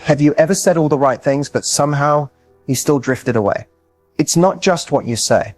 Have you ever said all the right things, but somehow you still drifted away? It's not just what you say,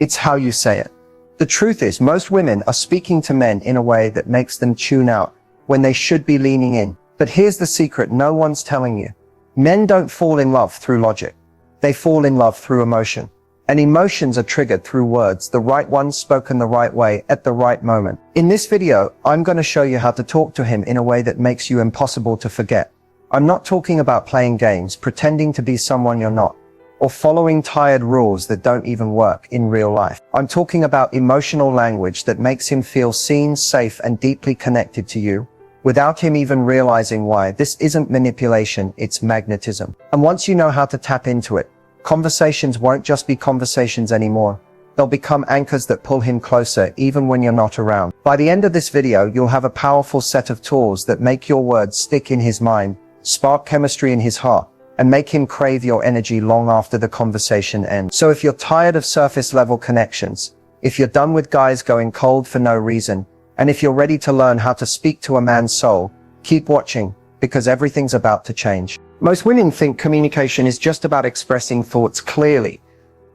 it's how you say it. The truth is, most women are speaking to men in a way that makes them tune out when they should be leaning in. But here's the secret no one's telling you. Men don't fall in love through logic. They fall in love through emotion. And emotions are triggered through words, the right ones spoken the right way at the right moment. In this video, I'm going to show you how to talk to him in a way that makes you impossible to forget. I'm not talking about playing games, pretending to be someone you're not, or following tired rules that don't even work in real life. I'm talking about emotional language that makes him feel seen, safe, and deeply connected to you, without him even realizing why. This isn't manipulation, it's magnetism. And once you know how to tap into it, conversations won't just be conversations anymore. They'll become anchors that pull him closer even when you're not around. By the end of this video, you'll have a powerful set of tools that make your words stick in his mind, spark chemistry in his heart, and make him crave your energy long after the conversation ends. So if you're tired of surface level connections, if you're done with guys going cold for no reason, and if you're ready to learn how to speak to a man's soul, keep watching, because everything's about to change. Most women think communication is just about expressing thoughts clearly,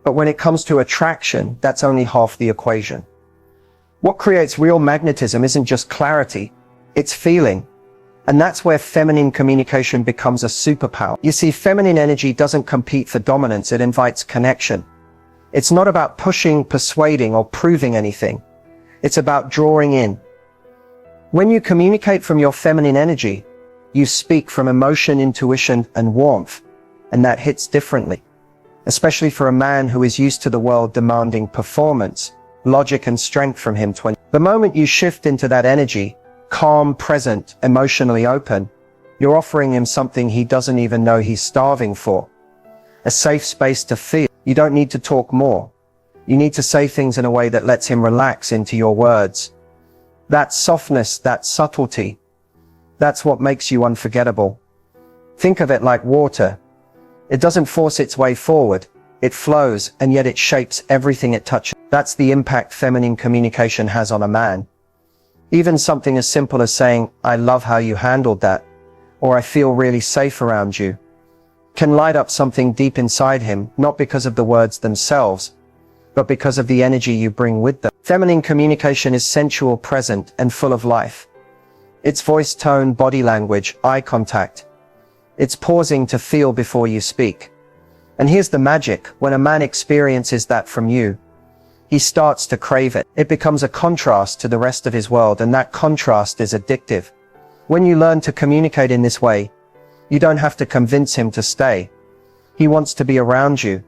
but when it comes to attraction, that's only half the equation. What creates real magnetism isn't just clarity, it's feeling. And that's where feminine communication becomes a superpower. You see, feminine energy doesn't compete for dominance, it invites connection. It's not about pushing, persuading, or proving anything. It's about drawing in. When you communicate from your feminine energy, you speak from emotion, intuition, and warmth, and that hits differently. Especially for a man who is used to the world demanding performance, logic, and strength from him. The moment you shift into that energy, calm, present, emotionally open, you're offering him something he doesn't even know he's starving for. A safe space to feel. You don't need to talk more. You need to say things in a way that lets him relax into your words. That softness, that subtlety, that's what makes you unforgettable. Think of it like water. It doesn't force its way forward. It flows, and yet it shapes everything it touches. That's the impact feminine communication has on a man. Even something as simple as saying, "I love how you handled that," or "I feel really safe around you," can light up something deep inside him, not because of the words themselves, but because of the energy you bring with them. Feminine communication is sensual, present, and full of life. It's voice, tone, body language, eye contact. It's pausing to feel before you speak. And here's the magic: when a man experiences that from you, he starts to crave it. It becomes a contrast to the rest of his world, and that contrast is addictive. When you learn to communicate in this way, you don't have to convince him to stay. He wants to be around you,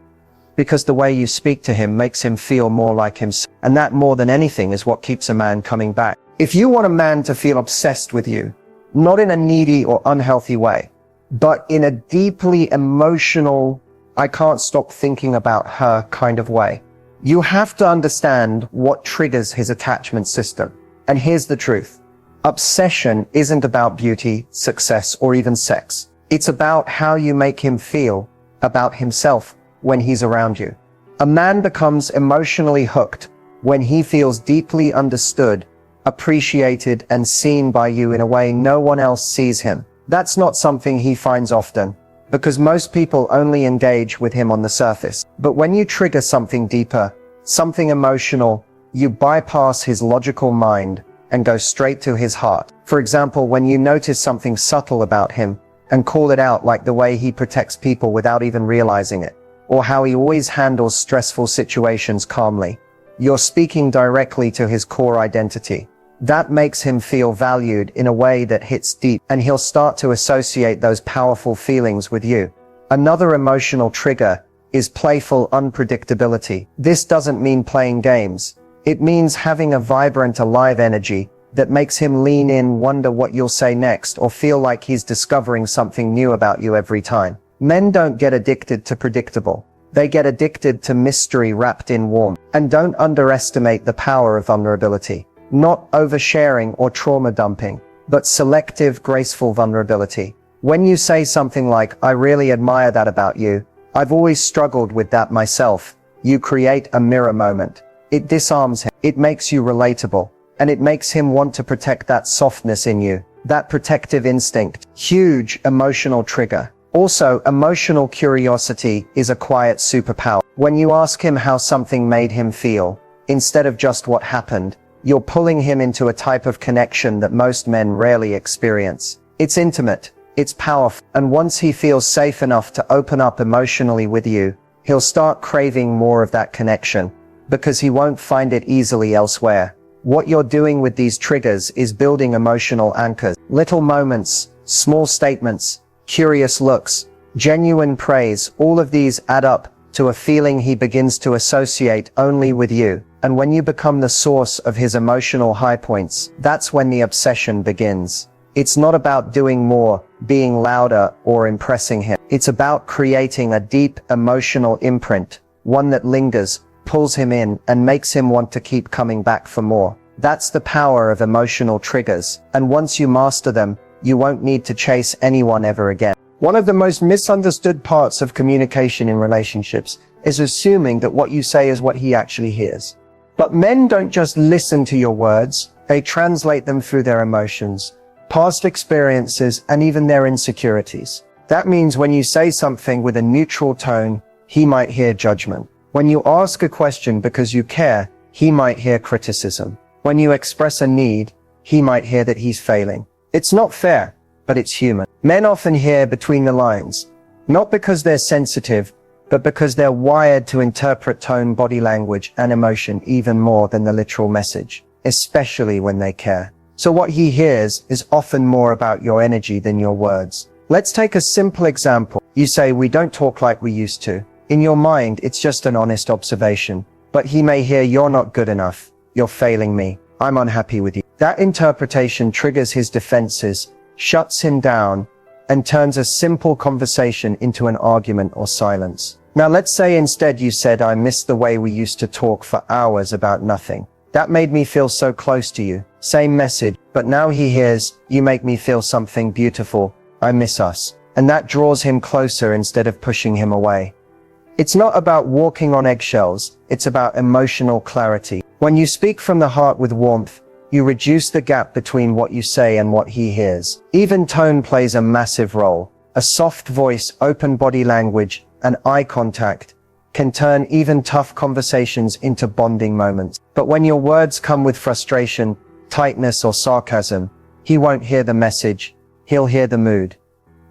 because the way you speak to him makes him feel more like himself. And that, more than anything, is what keeps a man coming back. If you want a man to feel obsessed with you, not in a needy or unhealthy way, but in a deeply emotional, I can't stop thinking about her kind of way, you have to understand what triggers his attachment system. And here's the truth. Obsession isn't about beauty, success, or even sex. It's about how you make him feel about himself when he's around you. A man becomes emotionally hooked when he feels deeply understood, appreciated, and seen by you in a way no one else sees him. That's not something he finds often, because most people only engage with him on the surface. But when you trigger something deeper, something emotional, you bypass his logical mind and go straight to his heart. For example, when you notice something subtle about him and call it out, like the way he protects people without even realizing it, or how he always handles stressful situations calmly, you're speaking directly to his core identity. That makes him feel valued in a way that hits deep, and he'll start to associate those powerful feelings with you. Another emotional trigger is playful unpredictability. This doesn't mean playing games. It means having a vibrant, alive energy that makes him lean in, wonder what you'll say next, or feel like he's discovering something new about you every time. Men don't get addicted to predictable. They get addicted to mystery wrapped in warmth. And don't underestimate the power of vulnerability. Not oversharing or trauma dumping, but selective, graceful vulnerability. When you say something like, "I really admire that about you. I've always struggled with that myself," you create a mirror moment. It disarms him. It makes you relatable. And it makes him want to protect that softness in you. That protective instinct, huge emotional trigger. Also, emotional curiosity is a quiet superpower. When you ask him how something made him feel, instead of just what happened, you're pulling him into a type of connection that most men rarely experience. It's intimate, it's powerful, and once he feels safe enough to open up emotionally with you, he'll start craving more of that connection, because he won't find it easily elsewhere. What you're doing with these triggers is building emotional anchors. Little moments, small statements, curious looks, genuine praise, all of these add up to a feeling he begins to associate only with you. And when you become the source of his emotional high points, that's when the obsession begins. It's not about doing more, being louder, or impressing him. It's about creating a deep emotional imprint, one that lingers, pulls him in, and makes him want to keep coming back for more. That's the power of emotional triggers. And once you master them, you won't need to chase anyone ever again. One of the most misunderstood parts of communication in relationships is assuming that what you say is what he actually hears. But men don't just listen to your words, they translate them through their emotions, past experiences, and even their insecurities. That means when you say something with a neutral tone, he might hear judgment. When you ask a question because you care, he might hear criticism. When you express a need, he might hear that he's failing. It's not fair, but it's human. Men often hear between the lines, not because they're sensitive, but because they're wired to interpret tone, body language, and emotion even more than the literal message, especially when they care. So what he hears is often more about your energy than your words. Let's take a simple example. You say, "We don't talk like we used to." In your mind, it's just an honest observation, but he may hear, "You're not good enough. You're failing me. I'm unhappy with you." That interpretation triggers his defenses, shuts him down, and turns a simple conversation into an argument or silence. Now let's say instead you said, "I miss the way we used to talk for hours about nothing. That made me feel so close to you." Same message, but now he hears, "You make me feel something beautiful. I miss us." And that draws him closer instead of pushing him away. It's not about walking on eggshells, it's about emotional clarity. When you speak from the heart with warmth, you reduce the gap between what you say and what he hears. Even tone plays a massive role. A soft voice, open body language, and eye contact can turn even tough conversations into bonding moments. But when your words come with frustration, tightness, or sarcasm, he won't hear the message, he'll hear the mood.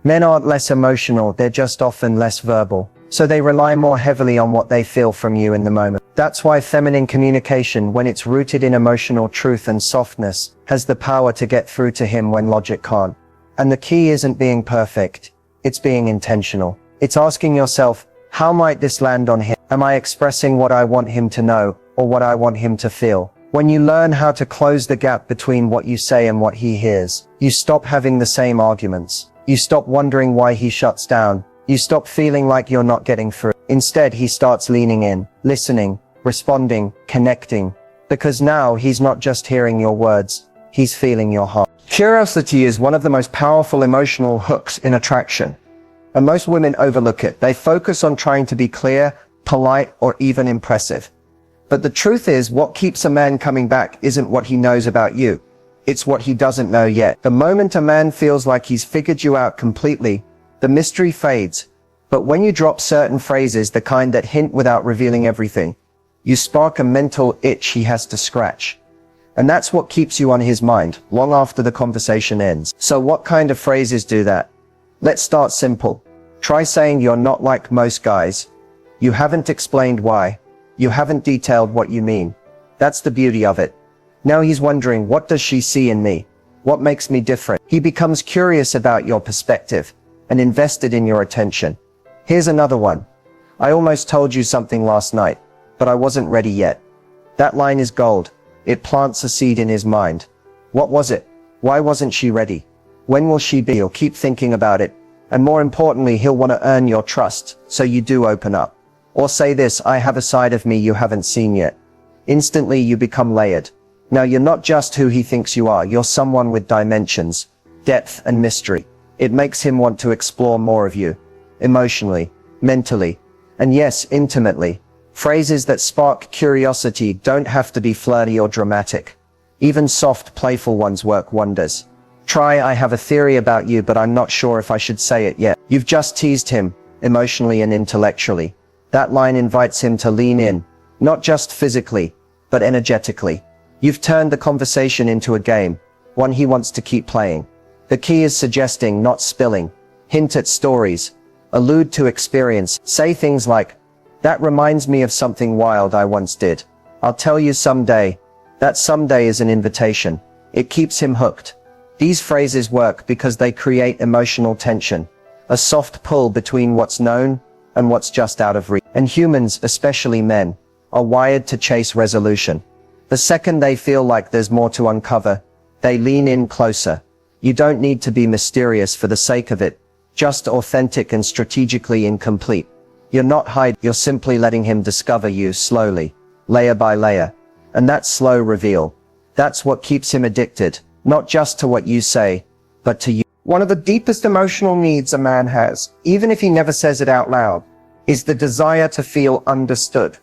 Men aren't less emotional, they're just often less verbal. So they rely more heavily on what they feel from you in the moment. That's why feminine communication, when it's rooted in emotional truth and softness, has the power to get through to him when logic can't. And the key isn't being perfect, it's being intentional. It's asking yourself, how might this land on him? Am I expressing what I want him to know, or what I want him to feel? When you learn how to close the gap between what you say and what he hears, you stop having the same arguments. You stop wondering why he shuts down. You stop feeling like you're not getting through. Instead, he starts leaning in, listening, responding, connecting. Because now he's not just hearing your words, he's feeling your heart. Curiosity is one of the most powerful emotional hooks in attraction. And most women overlook it. They focus on trying to be clear, polite, or even impressive. But the truth is, what keeps a man coming back isn't what he knows about you. It's what he doesn't know yet. The moment a man feels like he's figured you out completely, the mystery fades. But when you drop certain phrases, the kind that hint without revealing everything, you spark a mental itch he has to scratch. And that's what keeps you on his mind, long after the conversation ends. So what kind of phrases do that? Let's start simple. Try saying, "You're not like most guys. You haven't explained why. You haven't detailed what you mean." That's the beauty of it. Now he's wondering, what does she see in me? What makes me different? He becomes curious about your perspective and invested in your attention. Here's another one. "I almost told you something last night, but I wasn't ready yet." That line is gold. It plants a seed in his mind. What was it? Why wasn't she ready? When will she be? He'll keep thinking about it. And more importantly, he'll want to earn your trust, so you do open up. Or say this, "I have a side of me you haven't seen yet." Instantly you become layered. Now you're not just who he thinks you are, you're someone with dimensions, depth, and mystery. It makes him want to explore more of you. Emotionally, mentally, and yes, intimately. Phrases that spark curiosity don't have to be flirty or dramatic. Even soft, playful ones work wonders. Try, I have a theory about you, but I'm not sure if I should say it yet. You've just teased him, emotionally and intellectually. That line invites him to lean in, not just physically, but energetically. You've turned the conversation into a game, one he wants to keep playing. The key is suggesting, not spilling. Hint at stories. Allude to experience. Say things like, that reminds me of something wild I once did. I'll tell you someday. That someday is an invitation. It keeps him hooked. These phrases work because they create emotional tension, a soft pull between what's known and what's just out of reach. And humans, especially men, are wired to chase resolution. The second they feel like there's more to uncover, they lean in closer. You don't need to be mysterious for the sake of it, just authentic and strategically incomplete. You're not hiding, you're simply letting him discover you slowly, layer by layer. And that slow reveal, that's what keeps him addicted, not just to what you say, but to you. One of the deepest emotional needs a man has, even if he never says it out loud, is the desire to feel understood.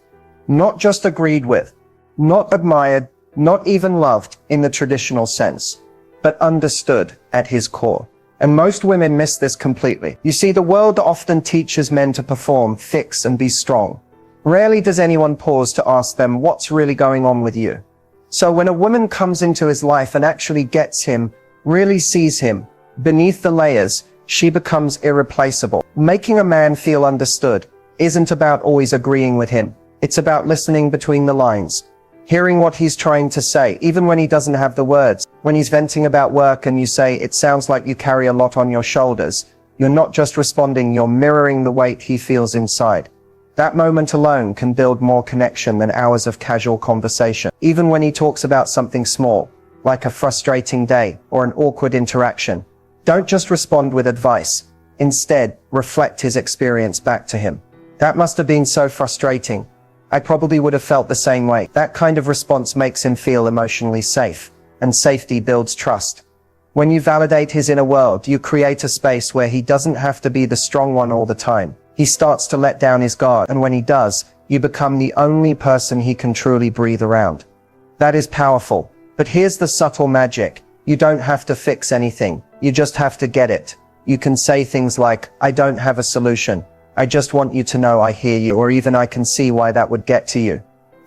Not just agreed with, not admired, not even loved in the traditional sense, but understood at his core. And most women miss this completely. You see, the world often teaches men to perform, fix, and be strong. Rarely does anyone pause to ask them what's really going on with you. So when a woman comes into his life and actually gets him, really sees him, beneath the layers, she becomes irreplaceable. Making a man feel understood isn't about always agreeing with him. It's about listening between the lines, hearing what he's trying to say, even when he doesn't have the words. When he's venting about work and you say, it sounds like you carry a lot on your shoulders, you're not just responding, you're mirroring the weight he feels inside. That moment alone can build more connection than hours of casual conversation. Even when he talks about something small, like a frustrating day or an awkward interaction, don't just respond with advice. Instead, reflect his experience back to him. That must have been so frustrating. I probably would have felt the same way. That kind of response makes him feel emotionally safe, and safety builds trust. When you validate his inner world, you create a space where he doesn't have to be the strong one all the time. He starts to let down his guard, and when he does, you become the only person he can truly breathe around. That is powerful. But here's the subtle magic. You don't have to fix anything. You just have to get it. You can say things like, I don't have a solution. I just want you to know I hear you, or even I can see why that would get to you.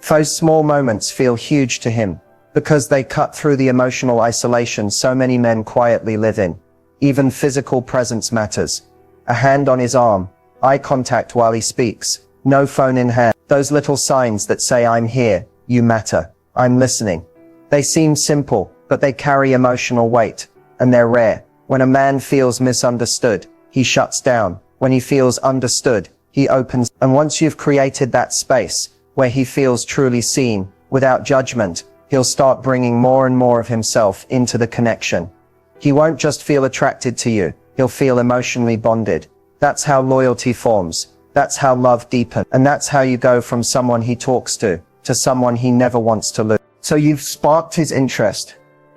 Those small moments feel huge to him, because they cut through the emotional isolation so many men quietly live in. Even physical presence matters. A hand on his arm, eye contact while he speaks, no phone in hand. Those little signs that say I'm here, you matter, I'm listening. They seem simple, but they carry emotional weight, and they're rare. When a man feels misunderstood, he shuts down. When he feels understood, he opens. And once you've created that space where he feels truly seen, without judgment, he'll start bringing more and more of himself into the connection. He won't just feel attracted to you, he'll feel emotionally bonded. That's how loyalty forms. That's how love deepens. And that's how you go from someone he talks to someone he never wants to lose. So you've sparked his interest.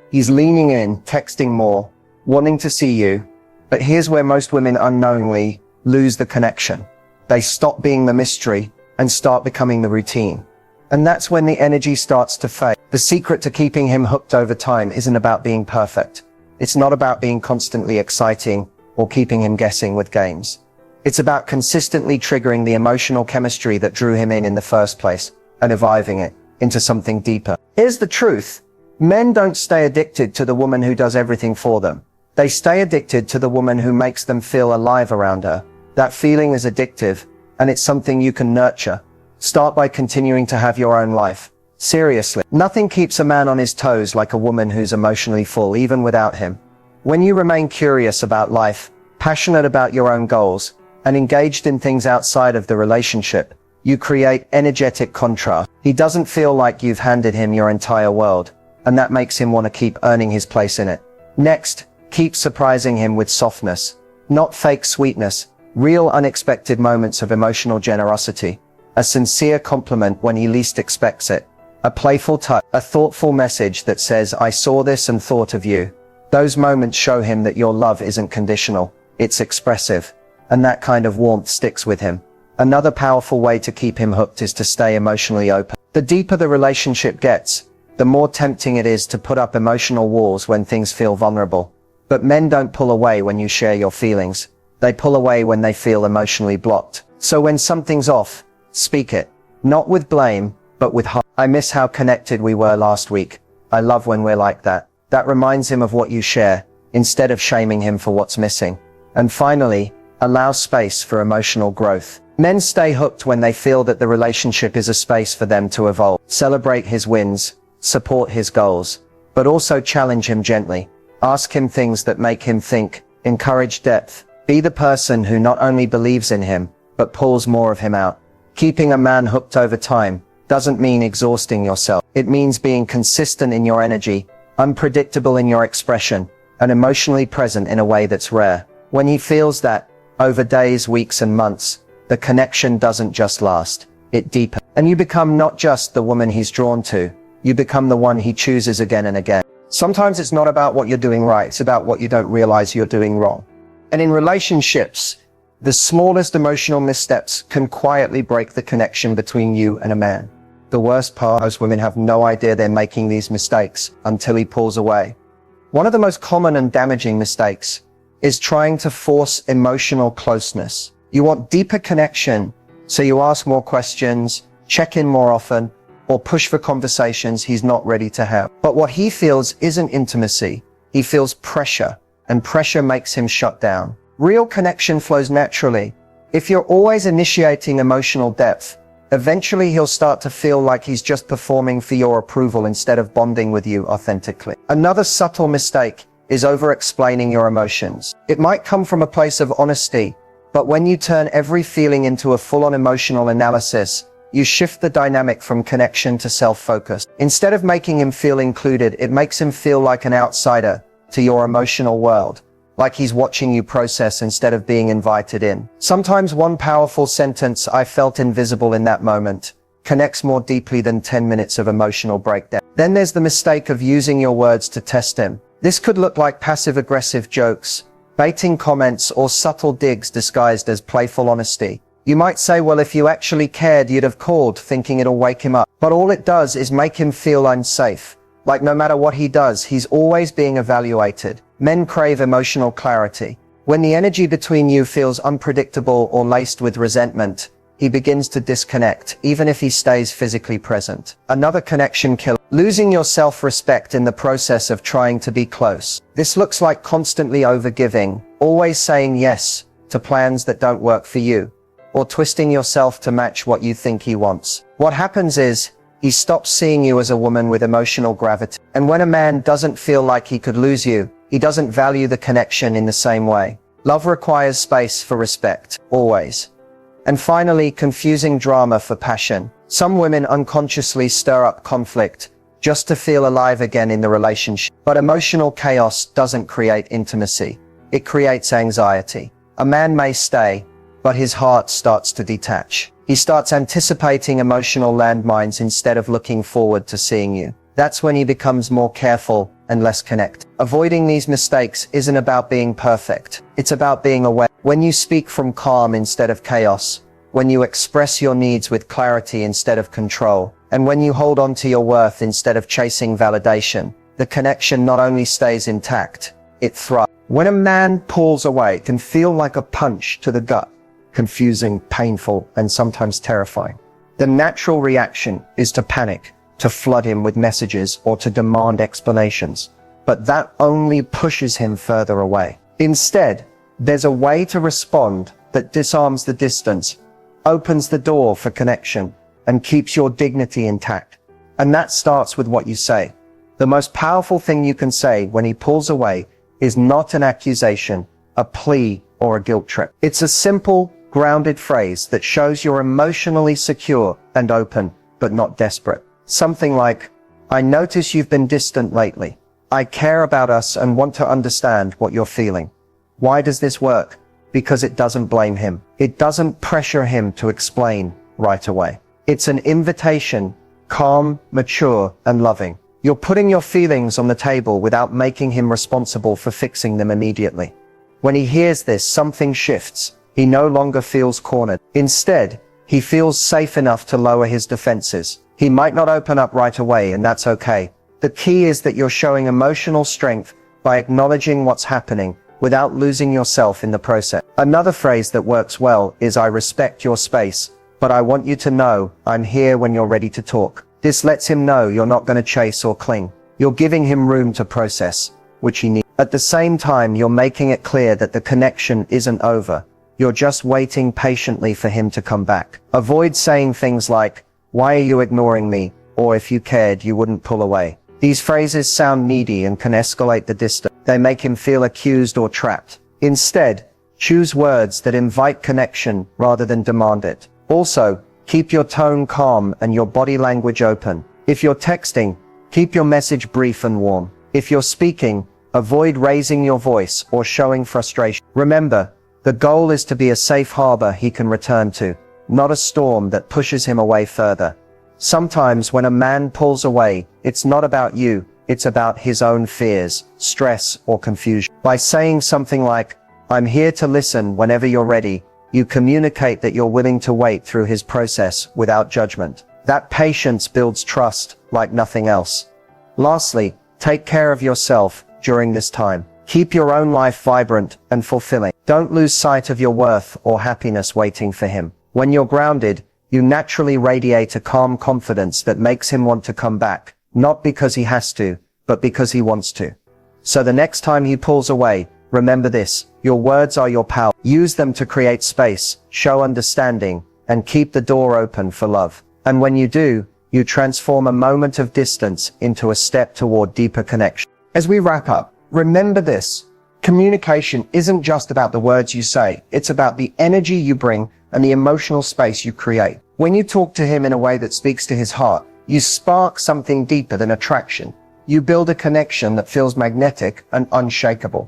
He's leaning in, texting more, wanting to see you. But here's where most women unknowingly lose the connection. They stop being the mystery and start becoming the routine. And that's when the energy starts to fade. The secret to keeping him hooked over time isn't about being perfect. It's not about being constantly exciting or keeping him guessing with games. It's about consistently triggering the emotional chemistry that drew him in the first place and evolving it into something deeper. Here's the truth. Men don't stay addicted to the woman who does everything for them. They stay addicted to the woman who makes them feel alive around her. That feeling is addictive, and it's something you can nurture. Start by continuing to have your own life. Seriously, nothing keeps a man on his toes like a woman who's emotionally full, even without him. When you remain curious about life, passionate about your own goals, and engaged in things outside of the relationship, you create energetic contrast. He doesn't feel like you've handed him your entire world, and that makes him want to keep earning his place in it. Next, keep surprising him with softness, not fake sweetness, real unexpected moments of emotional generosity, a sincere compliment when he least expects it, a playful touch, a thoughtful message that says, I saw this and thought of you. Those moments show him that your love isn't conditional, it's expressive, and that kind of warmth sticks with him. Another powerful way to keep him hooked is to stay emotionally open. The deeper the relationship gets, the more tempting it is to put up emotional walls when things feel vulnerable. But men don't pull away when you share your feelings. They pull away when they feel emotionally blocked. So when something's off, speak it. Not with blame, but with heart. I miss how connected we were last week. I love when we're like that. That reminds him of what you share, instead of shaming him for what's missing. And finally, allow space for emotional growth. Men stay hooked when they feel that the relationship is a space for them to evolve. Celebrate his wins, support his goals, but also challenge him gently. Ask him things that make him think, encourage depth. Be the person who not only believes in him, but pulls more of him out. Keeping a man hooked over time doesn't mean exhausting yourself. It means being consistent in your energy, unpredictable in your expression, and emotionally present in a way that's rare. When he feels that, over days, weeks, and months, the connection doesn't just last, it deepens. And you become not just the woman he's drawn to, you become the one he chooses again and again. Sometimes it's not about what you're doing right, it's about what you don't realize you're doing wrong. And in relationships, the smallest emotional missteps can quietly break the connection between you and a man. The worst part is women have no idea they're making these mistakes until he pulls away. One of the most common and damaging mistakes is trying to force emotional closeness. You want deeper connection, so you ask more questions, check in more often, or push for conversations he's not ready to have. But what he feels isn't intimacy. He feels pressure, and pressure makes him shut down. Real connection flows naturally. If you're always initiating emotional depth, eventually he'll start to feel like he's just performing for your approval instead of bonding with you authentically. Another subtle mistake is over-explaining your emotions. It might come from a place of honesty, but when you turn every feeling into a full-on emotional analysis, you shift the dynamic from connection to self-focus. Instead of making him feel included, it makes him feel like an outsider to your emotional world, like he's watching you process instead of being invited in. Sometimes one powerful sentence, "I felt invisible in that moment," connects more deeply than 10 minutes of emotional breakdown. Then there's the mistake of using your words to test him. This could look like passive-aggressive jokes, baiting comments, or subtle digs disguised as playful honesty. You might say, "Well, if you actually cared, you'd have called," thinking it'll wake him up. But all it does is make him feel unsafe. Like no matter what he does, he's always being evaluated. Men crave emotional clarity. When the energy between you feels unpredictable or laced with resentment, he begins to disconnect, even if he stays physically present. Another connection killer. Losing your self-respect in the process of trying to be close. This looks like constantly overgiving, always saying yes to plans that don't work for you, or twisting yourself to match what you think he wants. What happens is, he stops seeing you as a woman with emotional gravity. And when a man doesn't feel like he could lose you, he doesn't value the connection in the same way. Love requires space for respect, always. And finally, confusing drama for passion. Some women unconsciously stir up conflict just to feel alive again in the relationship. But emotional chaos doesn't create intimacy. It creates anxiety. A man may stay, but his heart starts to detach. He starts anticipating emotional landmines instead of looking forward to seeing you. That's when he becomes more careful and less connected. Avoiding these mistakes isn't about being perfect. It's about being aware. When you speak from calm instead of chaos, when you express your needs with clarity instead of control, and when you hold on to your worth instead of chasing validation, the connection not only stays intact, it thrives. When a man pulls away, it can feel like a punch to the gut. Confusing, painful, and sometimes terrifying. The natural reaction is to panic, to flood him with messages, or to demand explanations. But that only pushes him further away. Instead, there's a way to respond that disarms the distance, opens the door for connection, and keeps your dignity intact. And that starts with what you say. The most powerful thing you can say when he pulls away is not an accusation, a plea, or a guilt trip. It's a simple, grounded phrase that shows you're emotionally secure and open, but not desperate. Something like, "I notice you've been distant lately. I care about us and want to understand what you're feeling." Why does this work? Because it doesn't blame him. It doesn't pressure him to explain right away. It's an invitation, calm, mature, and loving. You're putting your feelings on the table without making him responsible for fixing them immediately. When he hears this, something shifts. He no longer feels cornered. Instead, he feels safe enough to lower his defenses. He might not open up right away, and that's okay. The key is that you're showing emotional strength by acknowledging what's happening without losing yourself in the process. Another phrase that works well is "I respect your space, but I want you to know I'm here when you're ready to talk." This lets him know you're not going to chase or cling. You're giving him room to process, which he needs. At the same time, you're making it clear that the connection isn't over. You're just waiting patiently for him to come back. Avoid saying things like, "Why are you ignoring me?" or "If you cared, you wouldn't pull away." These phrases sound needy and can escalate the distance. They make him feel accused or trapped. Instead, choose words that invite connection rather than demand it. Also, keep your tone calm and your body language open. If you're texting, keep your message brief and warm. If you're speaking, avoid raising your voice or showing frustration. Remember, the goal is to be a safe harbor he can return to, not a storm that pushes him away further. Sometimes when a man pulls away, it's not about you, it's about his own fears, stress, or confusion. By saying something like, "I'm here to listen whenever you're ready," you communicate that you're willing to wait through his process without judgment. That patience builds trust like nothing else. Lastly, take care of yourself during this time. Keep your own life vibrant and fulfilling. Don't lose sight of your worth or happiness waiting for him. When you're grounded, you naturally radiate a calm confidence that makes him want to come back, not because he has to, but because he wants to. So the next time he pulls away, remember this: your words are your power. Use them to create space, show understanding, and keep the door open for love. And when you do, you transform a moment of distance into a step toward deeper connection. As we wrap up, remember this: communication isn't just about the words you say, it's about the energy you bring and the emotional space you create. When you talk to him in a way that speaks to his heart, you spark something deeper than attraction. You build a connection that feels magnetic and unshakable.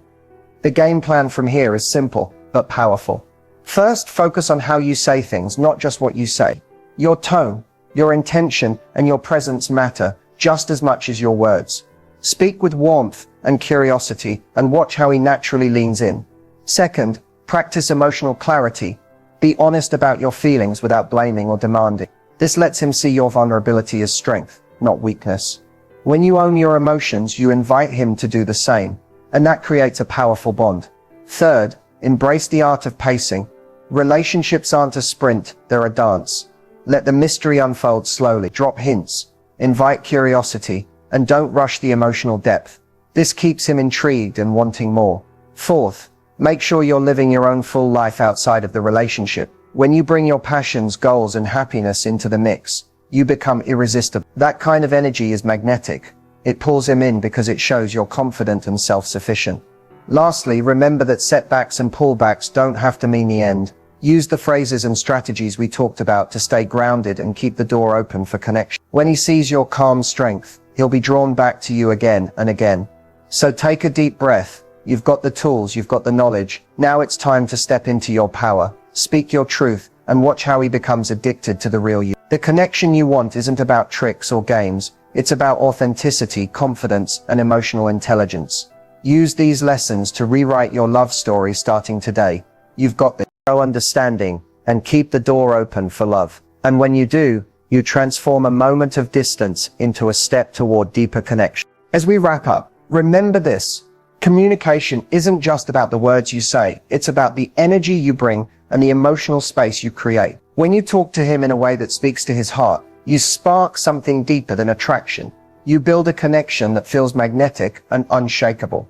The game plan from here is simple, but powerful. First, focus on how you say things, not just what you say. Your tone, your intention, and your presence matter just as much as your words. Speak with warmth and curiosity and watch how he naturally leans in. Second, practice emotional clarity. Be honest about your feelings without blaming or demanding. This lets him see your vulnerability as strength, not weakness. When you own your emotions, you invite him to do the same, and that creates a powerful bond. Third, embrace the art of pacing. Relationships aren't a sprint, they're a dance. Let the mystery unfold slowly. Drop hints, invite curiosity, and don't rush the emotional depth. This keeps him intrigued and wanting more. Fourth, make sure you're living your own full life outside of the relationship. When you bring your passions, goals, and happiness into the mix, you become irresistible. That kind of energy is magnetic. It pulls him in because it shows you're confident and self-sufficient. Lastly, remember that setbacks and pullbacks don't have to mean the end. Use the phrases and strategies we talked about to stay grounded and keep the door open for connection. When he sees your calm strength, he'll be drawn back to you again and again. So take a deep breath. You've got the tools, you've got the knowledge. Now it's time to step into your power. Speak your truth and watch how he becomes addicted to the real you. The connection you want isn't about tricks or games. It's about authenticity, confidence, and emotional intelligence. Use these lessons to rewrite your love story starting today. You've got the understanding and keep the door open for love. And when you do, you transform a moment of distance into a step toward deeper connection. As we wrap up, remember this: communication isn't just about the words you say, it's about the energy you bring and the emotional space you create. When you talk to him in a way that speaks to his heart, you spark something deeper than attraction. You build a connection that feels magnetic and unshakable.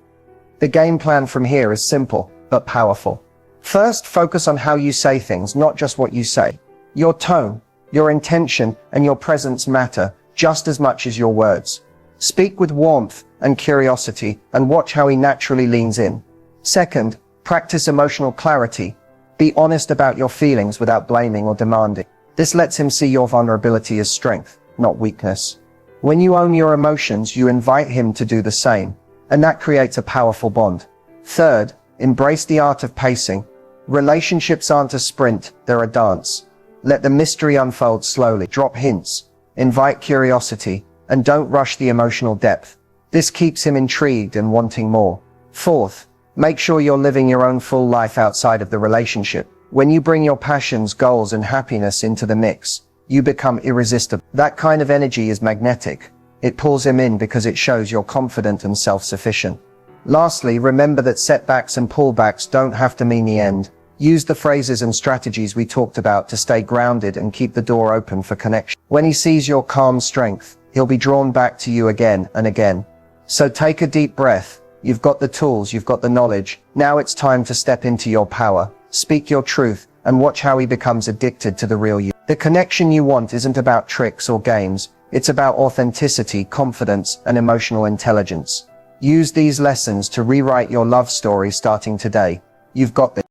The game plan from here is simple, but powerful. First, focus on how you say things, not just what you say. Your tone, your intention, and your presence matter just as much as your words. Speak with warmth and curiosity and watch how he naturally leans in. Second, practice emotional clarity. Be honest about your feelings without blaming or demanding. This lets him see your vulnerability as strength, not weakness. When you own your emotions, you invite him to do the same, and that creates a powerful bond. Third, embrace the art of pacing. Relationships aren't a sprint, they're a dance. Let the mystery unfold slowly. Drop hints, invite curiosity, and don't rush the emotional depth. This keeps him intrigued and wanting more. Fourth, make sure you're living your own full life outside of the relationship. When you bring your passions, goals, and happiness into the mix, you become irresistible. That kind of energy is magnetic. It pulls him in because it shows you're confident and self-sufficient. Lastly, remember that setbacks and pullbacks don't have to mean the end. Use the phrases and strategies we talked about to stay grounded and keep the door open for connection. When he sees your calm strength, he'll be drawn back to you again and again. So take a deep breath. You've got the tools, you've got the knowledge. Now it's time to step into your power. Speak your truth and watch how he becomes addicted to the real you. The connection you want isn't about tricks or games. It's about authenticity, confidence, and emotional intelligence. Use these lessons to rewrite your love story starting today. You've got this.